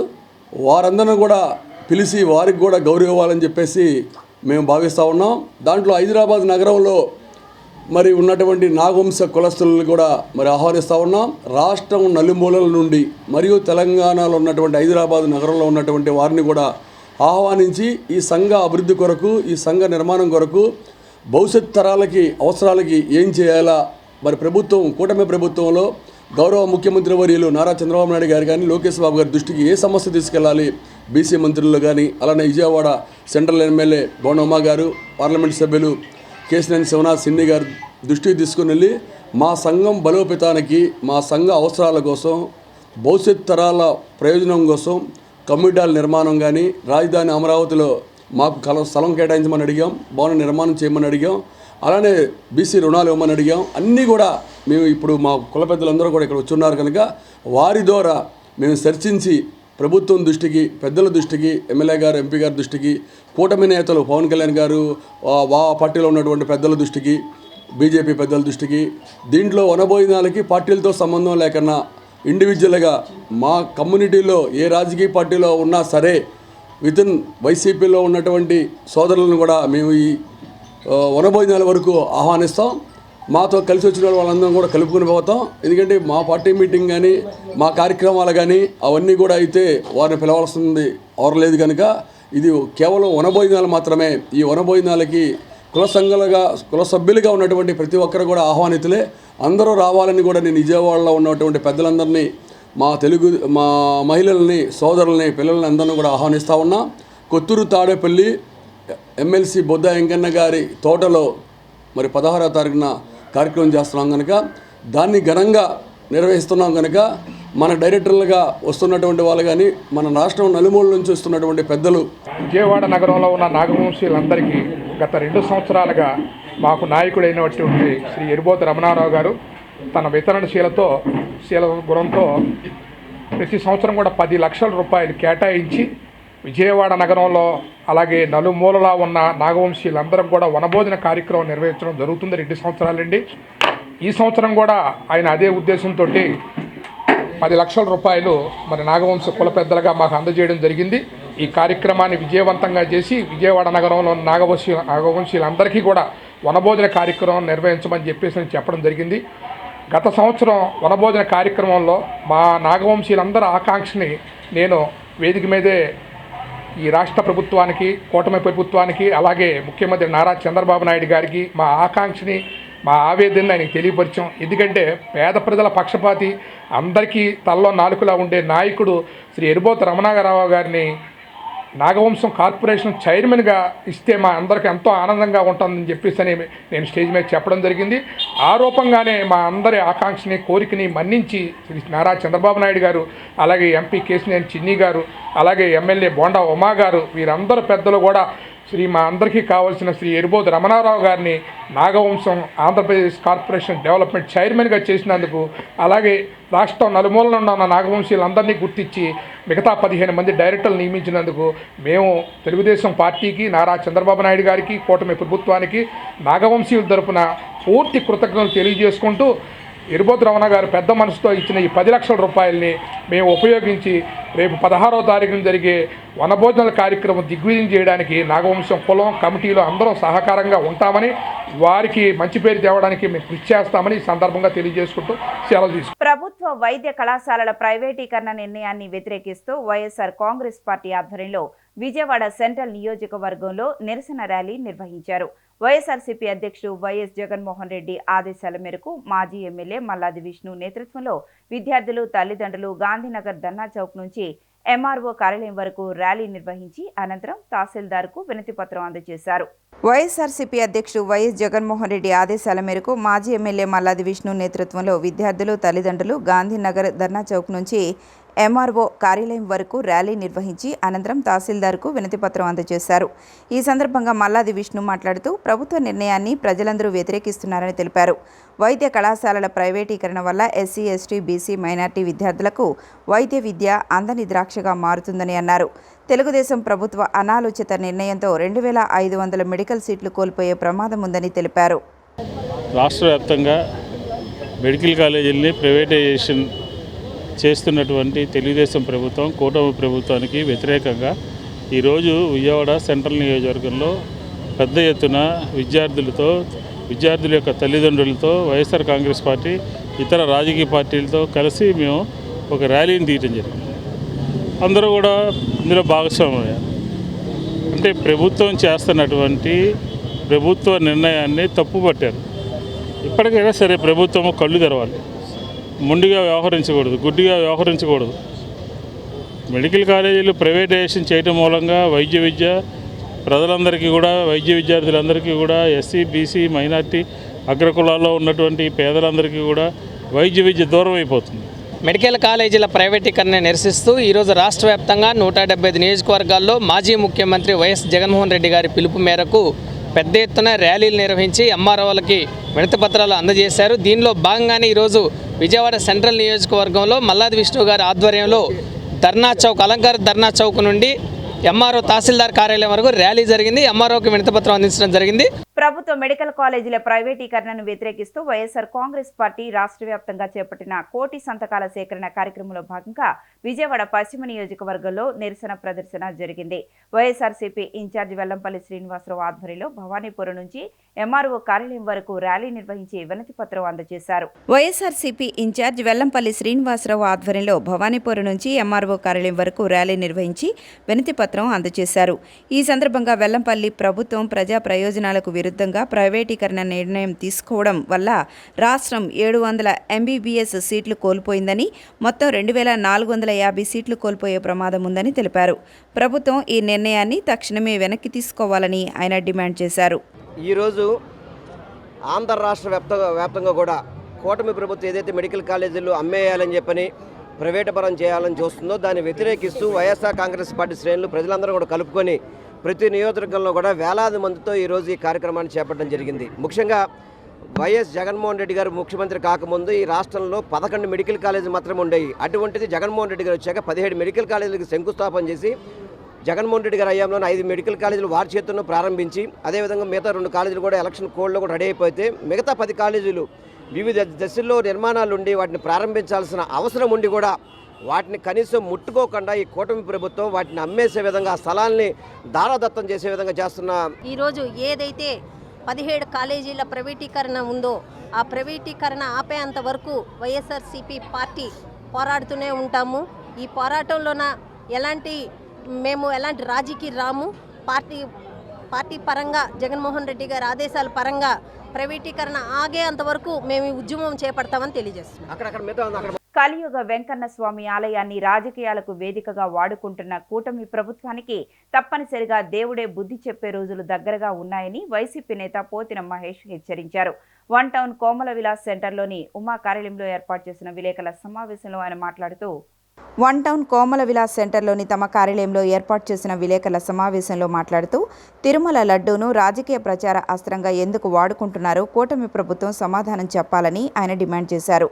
వారందరిని కూడా పిలిచి వారికి కూడా గౌరవం ఇవ్వాలని చెప్పేసి మేము భావిస్తూ ఉన్నాం. దాంట్లో హైదరాబాద్ నగరంలో మరి ఉన్నటువంటి నాగవంశ కులస్తులను కూడా మరి ఆహ్వానిస్తూ ఉన్నాం. రాష్ట్రం నలుమూలల నుండి మరియు తెలంగాణలో ఉన్నటువంటి హైదరాబాద్ నగరంలో ఉన్నటువంటి వారిని కూడా ఆహ్వానించి ఈ సంఘ అభివృద్ధి కొరకు, ఈ సంఘ నిర్మాణం కొరకు, భవిష్యత్ తరాలకి అవసరాలకి ఏం చేయాలా మరి ప్రభుత్వం, కూటమి ప్రభుత్వంలో గౌరవ ముఖ్యమంత్రి వర్యులు నారా చంద్రబాబు నాయుడు గారు కానీ, లోకేష్ బాబు గారి దృష్టికి ఏ సమస్య తీసుకెళ్ళాలి, బీసీ మంత్రులు కానీ, అలానే విజయవాడ సెంట్రల్ ఎమ్మెల్యే బోనమ్మ గారు, పార్లమెంట్ సభ్యులు కేశినేని శివనాథ్ సిన్ని గారు దృష్టికి తీసుకుని వెళ్ళి మా సంఘం బలోపేతానికి, మా సంఘ అవసరాల కోసం, భవిష్యత్ తరాల ప్రయోజనం కోసం కమ్యూనిటీల నిర్మాణం కానీ, రాజధాని అమరావతిలో మాకు స్థలం కేటాయించమని అడిగాం, భవన నిర్మాణం చేయమని అడిగాం, అలానే బీసీ రుణాలు ఇవ్వమని అడిగాం. అన్నీ కూడా మేము ఇప్పుడు మా కుల పెద్దలందరూ కూడా ఇక్కడ వచ్చున్నారు కనుక వారి ద్వారా మేము చర్చించి ప్రభుత్వం దృష్టికి, పెద్దల దృష్టికి, ఎమ్మెల్యే గారు, ఎంపీ గారి దృష్టికి, కూటమి నేతలు పవన్ కళ్యాణ్ గారు పార్టీలో ఉన్నటువంటి పెద్దల దృష్టికి, బీజేపీ పెద్దల దృష్టికి, దీంట్లో వనభోజనాలకి పార్టీలతో సంబంధం లేకన్నా ఇండివిజువల్గా మా కమ్యూనిటీలో ఏ రాజకీయ పార్టీలో ఉన్నా సరే వితిన్ వైసీపీలో ఉన్నటువంటి సోదరులను కూడా మేము ఈ వనభోజనాల వరకు ఆహ్వానిస్తాం. మాతో కలిసి వచ్చిన వాళ్ళందరం కూడా కలుపుకుని పోతాం. ఎందుకంటే మా పార్టీ మీటింగ్ కానీ, మా కార్యక్రమాలు కానీ అవన్నీ కూడా అయితే వారిని పిలవాల్సింది అవరలేదు కనుక ఇది కేవలం వనభోజనాలు మాత్రమే. ఈ వనభోజనాలకి కుల సభ్యులుగా ఉన్నటువంటి ప్రతి ఒక్కరు కూడా ఆహ్వానితులే. అందరూ రావాలని కూడా నేను విజయవాడలో ఉన్నటువంటి పెద్దలందరినీ, మా మహిళల్ని, సోదరుల్ని, పిల్లల్ని అందరినీ కూడా ఆహ్వానిస్తూ ఉన్నా. కొత్తూరు తాడేపల్లి ఎమ్మెల్సీ బొద్దా వెంకన్న గారి తోటలో మరి 16వ తారీఖున కార్యక్రమం చేస్తున్నాం కనుక, దాన్ని ఘనంగా నిర్వహిస్తున్నాం కనుక మన డైరెక్టర్లుగా వస్తున్నటువంటి వాళ్ళు కానీ, మన రాష్ట్రం నలుమూల నుంచి వస్తున్నటువంటి పెద్దలు, విజయవాడ నగరంలో ఉన్న నాగవంశీయులందరికీ గత 2 సంవత్సరాలుగా మాకు నాయకుడైనటువంటి శ్రీ ఎరుబోతు రమణారావు గారు తన వితరణశీల గుణంతో ప్రతి సంవత్సరం కూడా 10 లక్షల రూపాయలు కేటాయించి విజయవాడ నగరంలో అలాగే నలుమూలలా ఉన్న నాగవంశీయులందరం కూడా వనభోజన కార్యక్రమం నిర్వహించడం జరుగుతుంది 2 సంవత్సరాలండి. ఈ సంవత్సరం కూడా ఆయన అదే ఉద్దేశంతో 10 లక్షల రూపాయలు మరి నాగవంశ కుల పెద్దలుగా మాకు అందజేయడం జరిగింది. ఈ కార్యక్రమాన్ని విజయవంతంగా చేసి విజయవాడ నగరంలో నాగవంశీయులందరికీ కూడా వనభోజన కార్యక్రమం నిర్వహించమని చెప్పేసి చెప్పడం జరిగింది. గత సంవత్సరం వనభోజన కార్యక్రమంలో మా నాగవంశీయులందరి ఆకాంక్షని నేను వేదిక మీదే ఈ రాష్ట్ర ప్రభుత్వానికి, కూటమి ప్రభుత్వానికి, అలాగే ముఖ్యమంత్రి నారా చంద్రబాబు నాయుడు గారికి మా ఆకాంక్షని, మా ఆవేదనని ఆయనకి తెలియపరిచాం. ఎందుకంటే పేద ప్రజల పక్షపాతి, అందరికీ తలలో నాలుకలా ఉండే నాయకుడు శ్రీ ఎరుబోతు రమణారావు గారిని నాగవంశం కార్పొరేషన్ చైర్మన్గా ఇస్తే మా అందరికీ ఎంతో ఆనందంగా ఉంటుందని చెప్పేసి నేను స్టేజ్ మీద చెప్పడం జరిగింది. ఆ రూపంగానే మా అందరి ఆకాంక్షని, కోరికని మన్నించి శ్రీ నారా చంద్రబాబు నాయుడు గారు, అలాగే ఎంపీ కేశినేని చిన్ని గారు, అలాగే ఎమ్మెల్యే బోండా ఉమా గారు, వీరందరూ పెద్దలు కూడా మా అందరికీ కావాల్సిన శ్రీ ఎరుబోతు రమణారావు గారిని నాగవంశం ఆంధ్రప్రదేశ్ కార్పొరేషన్ డెవలప్మెంట్ చైర్మన్గా చేసినందుకు, అలాగే రాష్ట్రం నలుమూలలో ఉన్న నాగవంశీయులందరినీ గుర్తించి మిగతా 15 మంది డైరెక్టర్లు నియమించినందుకు మేము తెలుగుదేశం పార్టీకి, నారా చంద్రబాబు నాయుడు గారికి, కూటమి ప్రభుత్వానికి నాగవంశీయుల తరపున పూర్తి కృతజ్ఞతలు తెలియజేసుకుంటూ ఎరుబోతు రమణ గారు పెద్ద మనసుతో ఇచ్చిన ఈ 10 లక్షల రూపాయలని మేము ఉపయోగించి రేపు 16వ తారీఖున జరిగే వనభోజనాల కార్యక్రమం దిగ్విజయం చేయడానికి నాగవంశం కులం కమిటీలో అందరం సహకారంగా ఉంటామని, వారికి మంచి పేరు తేవడానికి మేము కృషి చేస్తామని ఈ సందర్భంగా తెలియజేసుకుంటూ సెలవు తీసుకుంటాం. ప్రభుత్వ వైద్య కళాశాలల ప్రైవేటీకరణ నిర్ణయాన్ని వ్యతిరేకిస్తూ వైఎస్ఆర్ కాంగ్రెస్ పార్టీ ఆధ్వర్యంలో విజయవాడ సెంట్రల్ నియోజకవర్గంలో నిరసన ర్యాలీ నిర్వహించారు. వైఎస్ఆర్సీపీ అధ్యక్షుడు వైఎస్ జగన్మోహన్ రెడ్డి ఆదేశాల మేరకు మాజీ ఎమ్మెల్యే మల్లాది విష్ణు నేతృత్వంలో విద్యార్థులు, తల్లిదండ్రులు గాంధీనగర్ ధర్నా చౌక్ నుంచి ఎంఆర్ఓ కార్యాలయం వరకు ర్యాలీ నిర్వహించి అనంతరం తహసీల్దార్కు వినతిపత్రం అందజేశారు. వైఎస్ఆర్సీపీ అధ్యక్షుడు వైఎస్ జగన్మోహన్ రెడ్డి ఆదేశాల మేరకు మాజీ ఎమ్మెల్యే మల్లాది విష్ణు నేతృత్వంలో విద్యార్థులు, తల్లిదండ్రులు గాంధీనగర్ ధర్నా చౌక్ నుంచి ఎంఆర్ఓ కార్యాలయం వరకు ర్యాలీ నిర్వహించి అనంతరం తహసీల్దార్కు వినతిపత్రం అందజేశారు. ఈ సందర్భంగా మల్లాది విష్ణు మాట్లాడుతూ ప్రభుత్వ నిర్ణయాన్ని ప్రజలందరూ వ్యతిరేకిస్తున్నారని తెలిపారు. వైద్య కళాశాలల ప్రైవేటీకరణ వల్ల ఎస్సీ, ఎస్టీ, బీసీ, మైనార్టీ విద్యార్థులకు వైద్య విద్య అందని ద్రాక్షగా మారుతుందని అన్నారు. తెలుగుదేశం ప్రభుత్వ అనాలోచిత నిర్ణయంతో 2500 మెడికల్ సీట్లు కోల్పోయే ప్రమాదం ఉందని తెలిపారు. రాష్ట్ర వ్యాప్తంగా మెడికల్ కాలేజీలని ప్రైవేటైజేషన్ చేస్తున్నటువంటి తెలుగుదేశం ప్రభుత్వం కూటమి ప్రభుత్వానికి వ్యతిరేకంగా ఈరోజు విజయవాడ సెంట్రల్ నియోజకవర్గంలో పెద్ద ఎత్తున విద్యార్థుల యొక్క తల్లిదండ్రులతో వైఎస్ఆర్ కాంగ్రెస్ పార్టీ ఇతర రాజకీయ పార్టీలతో కలిసి మేము ఒక ర్యాలీని తీయటం జరిగింది. అందరూ కూడా ఇందులో భాగస్వామయ్యారు. అంటే ప్రభుత్వం చేస్తున్నటువంటి ప్రభుత్వ నిర్ణయాన్ని తప్పుపట్టారు. ఇప్పటికైనా సరే ప్రభుత్వం కళ్ళు తెరవాలి, మొండిగా వ్యవహరించకూడదు, గుడ్డిగా వ్యవహరించకూడదు. మెడికల్ కాలేజీలు ప్రైవేటైజేషన్ చేయటం మూలంగా వైద్య విద్య ప్రజలందరికీ కూడా, వైద్య విద్యార్థులందరికీ కూడా, ఎస్సీ బీసీ మైనార్టీ అగ్రకులాల్లో ఉన్నటువంటి పేదలందరికీ కూడా వైద్య విద్య దూరం అయిపోతుంది. మెడికల్ కాలేజీల ప్రైవేటీకరణ నిరసిస్తూ ఈరోజు రాష్ట్ర వ్యాప్తంగా 175 నియోజకవర్గాల్లో మాజీ ముఖ్యమంత్రి వైఎస్ జగన్మోహన్ రెడ్డి గారి పిలుపు మేరకు పెద్ద ఎత్తున ర్యాలీలు నిర్వహించి ఎంఆర్ఓలకి వినతిపత్రాలు అందజేశారు. దీనిలో భాగంగానే ఈరోజు విజయవాడ సెంట్రల్ నియోజకవర్గంలో మల్లాది విష్ణు గారి ఆధ్వర్యంలో అలంకార ధర్నా చౌక్ నుండి ఎంఆర్ఓ తహసీల్దార్ కార్యాలయం వరకు ర్యాలీ జరిగింది. ఎంఆర్ఓకి వినతిపత్రం అందించడం జరిగింది. ప్రభుత్వ మెడికల్ కాలేజీల ప్రైవేటీకరణను వ్యతిరేకిస్తూ వైఎస్ఆర్ కాంగ్రెస్ పార్టీ రాష్ట్ర వ్యాప్తంగా చేపట్టిన కోటి సంతకాల సేకరణ కార్యక్రమంలో భాగంగా విజయవాడ పశ్చిమ నియోజకవర్గంలో నిరసన ప్రదర్శన జరిగింది. వైఎస్ఆర్సీపీ ఇన్ఛార్జి వెల్లంపల్లి శ్రీనివాసరావు ఆధ్వర్యంలో భవానీపురం నుంచి ఎంఆర్ఓ కార్యాలయం వరకు ర్యాలీ నిర్వహించి వినతిపత్రం అందజేశారు. వైఎస్ఆర్సీపీ ఇన్ఛార్జి వెల్లంపల్లి శ్రీనివాసరావు ఆధ్వర్యంలో భవానీపురం నుంచి ఎంఆర్ఓ కార్యాలయం వరకు ర్యాలీ నిర్వహించి వినతిపత్రం అందజేశారు. ఈ సందర్భంగా వెల్లంపల్లి ప్రభుత్వం ప్రజా ప్రయోజనాలకు విరుద్ధంగా ప్రైవేటీకరణ నిర్ణయం తీసుకోవడం వల్ల రాష్ట్రం 700 ఎంబీబీఎస్ సీట్లు కోల్పోయిందని, మొత్తం 2450 సీట్లు కోల్పోయే ప్రమాదం ఉందని తెలిపారు. ప్రభుత్వం ఈ నిర్ణయాన్ని తక్షణమే వెనక్కి తీసుకోవాలని ఆయన డిమాండ్ చేశారు. ఈరోజు ఆంధ్ర రాష్ట్ర వ్యాప్తంగా కూడా కూటమి ప్రభుత్వం ఏదైతే మెడికల్ కాలేజీలు అమ్మేయాలని చెప్పని ప్రైవేటుపరం చేయాలని చూస్తుందో దాన్ని వ్యతిరేకిస్తూ వైఎస్ఆర్ కాంగ్రెస్ పార్టీ శ్రేణులు ప్రజలందరూ కూడా కలుపుకొని ప్రతి నియోజకవర్గంలో కూడా వేలాది మందితో ఈరోజు ఈ కార్యక్రమాన్ని చేపట్టడం జరిగింది. ముఖ్యంగా వైఎస్ జగన్మోహన్ రెడ్డి గారు ముఖ్యమంత్రి కాకముందు ఈ రాష్ట్రంలో 11 మెడికల్ కాలేజీలు మాత్రమే ఉండేవి. అటువంటిది జగన్మోహన్ రెడ్డి గారు వచ్చాక 17 మెడికల్ కాలేజీలకు శంకుస్థాపన చేసి జగన్మోహన్ రెడ్డి గారి హయాంలోనే 5 మెడికల్ కాలేజీలు వారి చేతుల్లో ప్రారంభించి అదేవిధంగా మిగతా 2 కాలేజీలు కూడా ఎలక్షన్ కోడ్లో కూడా రెడీ అయిపోతే మిగతా 10 కాలేజీలు వివిధ దశల్లో నిర్మాణాలు ఉండి వాటిని ప్రారంభించాల్సిన అవసరం ఉండి కూడా వాటిని కనీసం ముట్టుకోకుండా ఈ కూటమి ప్రభుత్వం వాటిని అమ్మేసే విధంగా స్థలాల్ని దారాదత్తం చేసే విధంగా చేస్తున్న ఈరోజు ఏదైతే 17 కాలేజీల ప్రైవేటీకరణ ఉందో ఆ ప్రైవేటీకరణ ఆపేంత వరకు వైఎస్ఆర్సీపీ పార్టీ పోరాడుతూనే ఉంటాము. ఈ పోరాటంలోన మేము ఎలాంటి రాజీకి రాము. పార్టీ పరంగా జగన్మోహన్ రెడ్డి గారి ఆదేశాల పరంగా ప్రైవేటీకరణ ఆగేంత వరకు మేము ఈ ఉద్యమం చేపడతామని తెలియజేస్తున్నాం. కలియుగ వెంకన్న స్వామి ఆలయాన్ని రాజకీయాలకు వేదికగా వాడుకుంటున్న కూటమి ప్రభుత్వానికి తప్పనిసరిగా దేవుడే బుద్ధి చెప్పే రోజులు దగ్గరగా ఉన్నాయని వైసీపీ నేత పోతిన మహేష్ హెచ్చరించారు. 1 టౌన్ కోమల విలాస్ సెంటర్లోని ఉమా కార్యాలయంలో ఏర్పాటు చేసిన విలేకరుల సమావేశంలో ఆయన మాట్లాడుతూ 1 టౌన్ కోమల విలాస్ సెంటర్లోని తమ కార్యాలయంలో ఏర్పాటు చేసిన విలేకరుల సమావేశంలో మాట్లాడుతూ తిరుమల లడ్డూను రాజకీయ ప్రచార అస్త్రంగా ఎందుకు వాడుకుంటున్నారో కూటమి ప్రభుత్వం సమాధానం చెప్పాలని ఆయన డిమాండ్ చేశారు.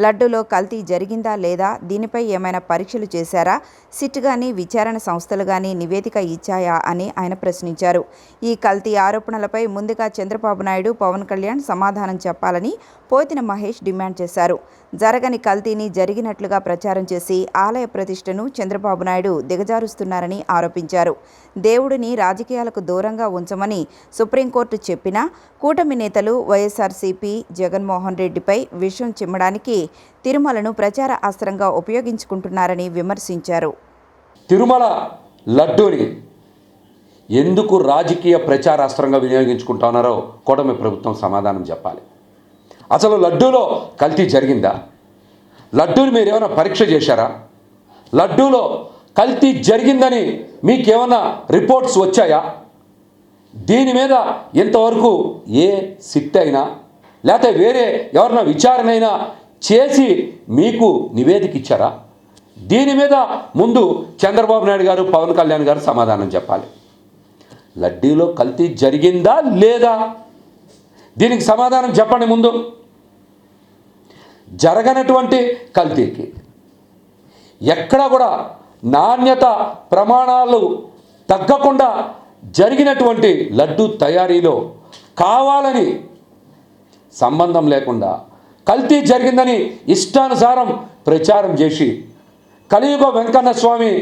లడ్డూలో కల్తీ జరిగిందా లేదా, దీనిపై ఏమైనా పరీక్షలు చేశారా, సిట్ గానీ విచారణ సంస్థలు గానీ నివేదిక ఇచ్చాయా అని ఆయన ప్రశ్నించారు. ఈ కల్తీ ఆరోపణలపై ముందుగా చంద్రబాబు నాయుడు, పవన్ కళ్యాణ్ సమాధానం చెప్పాలని పోతిన మహేష్ డిమాండ్ చేశారు. జరగని కల్తీని జరిగినట్లుగా ప్రచారం చేసి ఆలయ ప్రతిష్టను చంద్రబాబు నాయుడు దిగజారుస్తున్నారని ఆరోపించారు. దేవుడిని రాజకీయాలకు దూరంగా ఉంచమని సుప్రీంకోర్టు చెప్పినా కూటమి నేతలు వైఎస్ఆర్సీపీ జగన్మోహన్ రెడ్డిపై విషం చిమ్మడానికి తిరుమలను ప్రచార అస్త్రంగా ఉపయోగించుకుంటున్నారని విమర్శించారు. తిరుమల లడ్డూని ఎందుకు రాజకీయ ప్రచారాస్త్రంగా వినియోగించుకుంటున్నారో కూటమి ప్రభుత్వం సమాధానం చెప్పాలి. అసలు లడ్డూలో కల్తీ జరిగిందా? లడ్డూని మీరు ఏమైనా పరీక్ష చేశారా? లడ్డూలో కల్తీ జరిగిందని మీకేమైనా రిపోర్ట్స్ వచ్చాయా? దీని మీద ఇంతవరకు ఏ సిట్ అయినా లేకపోతే వేరే ఎవరైనా విచారణ అయినా చేసి మీకు నివేదిక ఇచ్చారా? దీని మీద ముందు చంద్రబాబు నాయుడు గారు, పవన్ కళ్యాణ్ గారు సమాధానం చెప్పాలి. లడ్డూలో కల్తీ జరిగిందా లేదా, దీనికి సమాధానం చెప్పండి. ముందు జరగనటువంటి కల్తీకి ఎక్కడ కూడా నాణ్యత ప్రమాణాలు తగ్గకుండా జరిగినటువంటి లడ్డు తయారీలో కావాలని సంబంధం లేకుండా కల్తీ జరిగిందని ఇష్టానుసారం ప్రచారం చేసి కలియుగ వెంకన్న స్వామి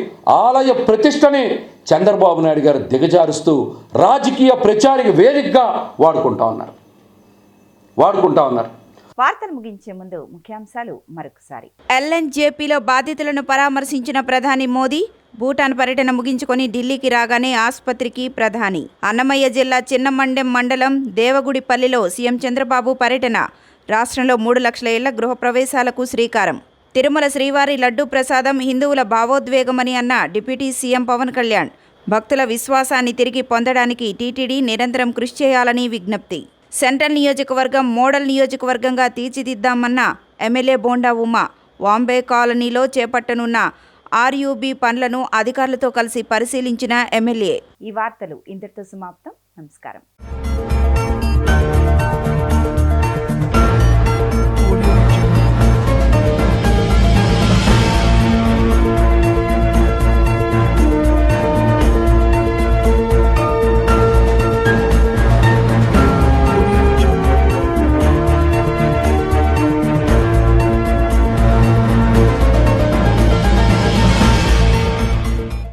ఆలయ ప్రతిష్టని చంద్రబాబు నాయుడు గారు దిగజారుస్తూ రాజకీయ ప్రచారికి వేదికగా వాడుకుంటా ఉన్నారు. వార్తలు ముగించే ముందు ముఖ్యాంశాలు మరొకసారి. ఎల్ఎన్జేపీలో బాధితులను పరామర్శించిన ప్రధాని మోదీ, భూటాన్ పర్యటన ముగించుకొని ఢిల్లీకి రాగానే ఆసుపత్రికి ప్రధాని. అన్నమయ్య జిల్లా చిన్నమండెం మండలం దేవగుడిపల్లిలో సీఎం చంద్రబాబు పర్యటన. రాష్ట్రంలో 3 లక్షల ఇళ్ల గృహప్రవేశాలకు శ్రీకారం. తిరుమల శ్రీవారి లడ్డూ ప్రసాదం హిందువుల భావోద్వేగమని అన్న డిప్యూటీ సీఎం పవన్ కళ్యాణ్. భక్తుల విశ్వాసాన్ని తిరిగి పొందడానికి టీటీడీ నిరంతరం కృషి చేయాలని విజ్ఞప్తి. సెంట్రల్ నియోజకవర్గం మోడల్ నియోజకవర్గంగా తీర్చిదిద్దామన్న ఎమ్మెల్యే బోండా ఉమా. వాంబే కాలనీలో చేపట్టనున్న ఆర్యూబీ పనులను అధికారులతో కలిసి పరిశీలించిన ఎమ్మెల్యే. ఈ వార్తలు ఇంతటితో సమాప్తం. నమస్కారం.